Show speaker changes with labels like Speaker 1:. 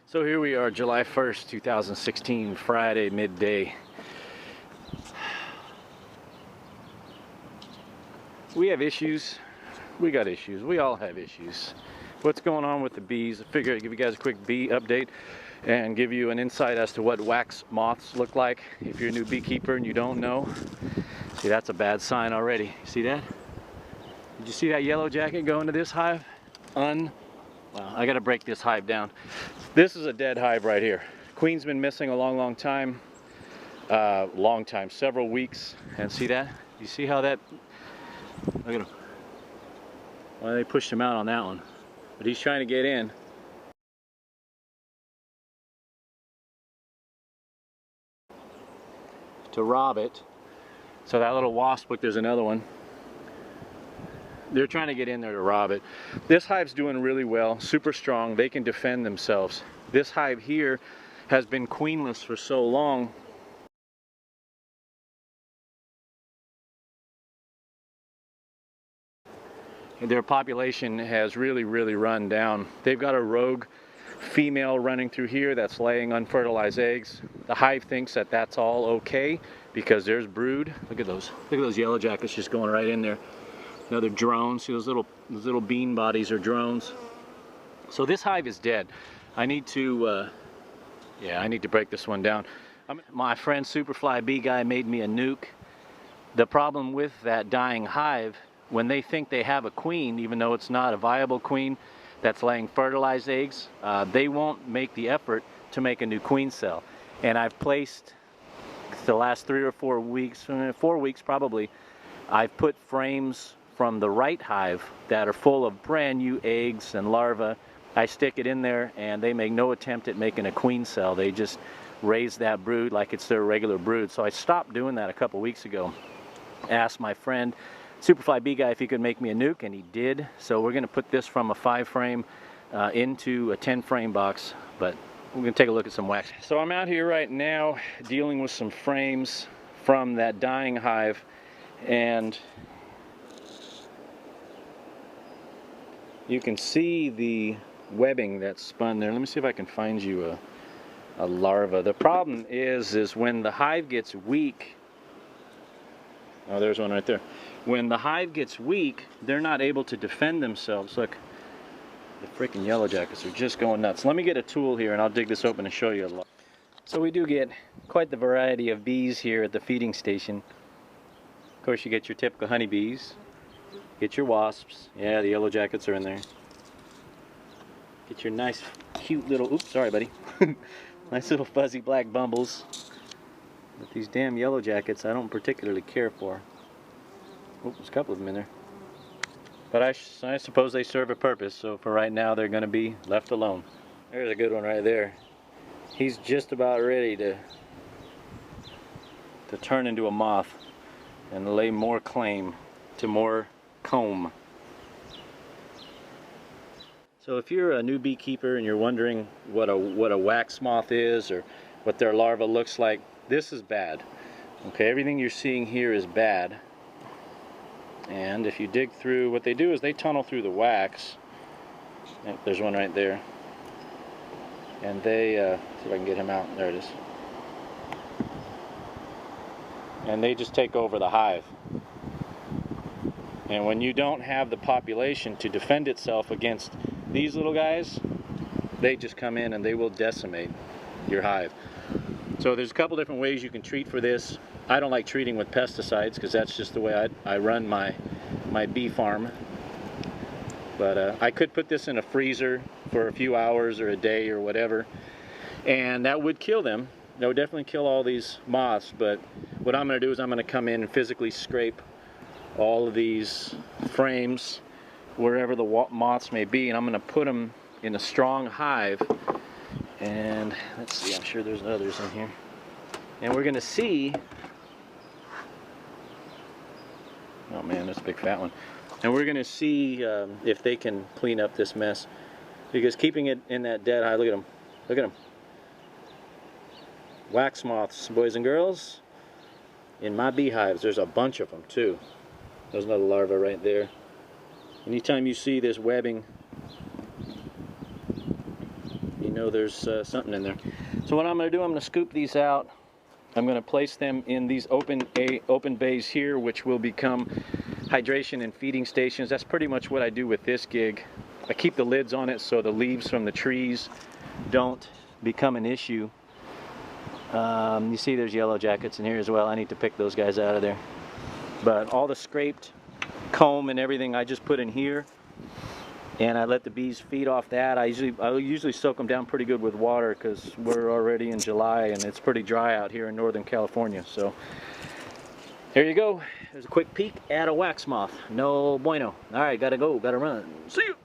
Speaker 1: So here we are, July 1st, 2016, Friday, midday. We have issues. We got issues. We all have issues. What's going on with the bees? I figured I'd give you guys a quick bee update and give you an insight as to what wax moths look like. If you're a new beekeeper and you don't know, see, that's a bad sign already. See that? Did you see that yellow jacket go into this hive? Well, I gotta break this hive down. This is a dead hive right here. Queen's been missing a long time. Several weeks. And see that? You see how that, look at him. Well, they pushed him out on that one. But he's trying to get in. To rob it. So that little wasp, look, there's another one. They're trying to get in there to rob it. This hive's doing really well, super strong. They can defend themselves. This hive here has been queenless for so long. Their population has really run down. They've got a rogue female running through here that's laying unfertilized eggs. The hive thinks that that's all okay because there's brood. Look at those yellow jackets just going right in there. Another drone. See those little bean bodies are drones. So this hive is dead. I need to break this one down. My friend Superfly Bee Guy made me a nuke. The problem with that dying hive, when they think they have a queen, even though it's not a viable queen that's laying fertilized eggs, they won't make the effort to make a new queen cell. And I've placed the last 3 or 4 weeks, 4 weeks probably, I've put frames from the right hive that are full of brand new eggs and larvae. I stick it in there and they make no attempt at making a queen cell. They just raise that brood like it's their regular brood. So I stopped doing that a couple weeks ago. Asked my friend Superfly Bee Guy if he could make me a nuke, and he did. So we're gonna put this from a 5-frame into a 10-frame box, but we're gonna take a look at some wax. So I'm out here right now dealing with some frames from that dying hive, and you can see the webbing that's spun there. Let me see if I can find you a larva. The problem is when the hive gets weak, oh, there's one right there. When the hive gets weak, they're not able to defend themselves. Look, the freaking yellow jackets are just going nuts. Let me get a tool here and I'll dig this open and show you a lot. So we do get quite the variety of bees here at the feeding station. Of course, you get your typical honeybees. Get your wasps. Yeah, the yellow jackets are in there. Get your nice, cute little, oops, sorry buddy. Nice little fuzzy black bumbles. But these damn yellow jackets I don't particularly care for. Oh, there's a couple of them in there. But I suppose they serve a purpose, so for right now they're going to be left alone. There's a good one right there. He's just about ready to turn into a moth and lay more claim to more comb. So if you're a new beekeeper and you're wondering what a wax moth is or what their larva looks like, this is bad. Okay, everything you're seeing here is bad. And if you dig through, what they do is they tunnel through the wax. Yep, there's one right there. And they, see if I can get him out. There it is. And they just take over the hive. And when you don't have the population to defend itself against these little guys, they just come in and they will decimate your hive. So there's a couple different ways you can treat for this. I don't like treating with pesticides because that's just the way I run my bee farm. But I could put this in a freezer for a few hours or a day or whatever, and that would kill them. That would definitely kill all these moths. But what I'm going to do is I'm going to come in and physically scrape all of these frames wherever the moths may be, and I'm going to put them in a strong hive. And let's see, I'm sure there's others in here. And we're going to see, oh man, that's a big fat one. And we're going to see if they can clean up this mess. Because keeping it in that dead hive, look at them. Look at them. Wax moths, boys and girls. In my beehives, there's a bunch of them too. There's another larva right there. Anytime you see this webbing, you know there's something in there. So what I'm going to do, I'm going to scoop these out. I'm going to place them in these open bays here, which will become hydration and feeding stations. That's pretty much what I do with this gig. I keep the lids on it so the leaves from the trees don't become an issue. You see there's yellow jackets in here as well. I need to pick those guys out of there. But all the scraped comb and everything I just put in here, and I let the bees feed off that. I usually soak them down pretty good with water because we're already in July and it's pretty dry out here in Northern California. So there you go. There's a quick peek at a wax moth. No bueno. All right, gotta go, gotta run. See you.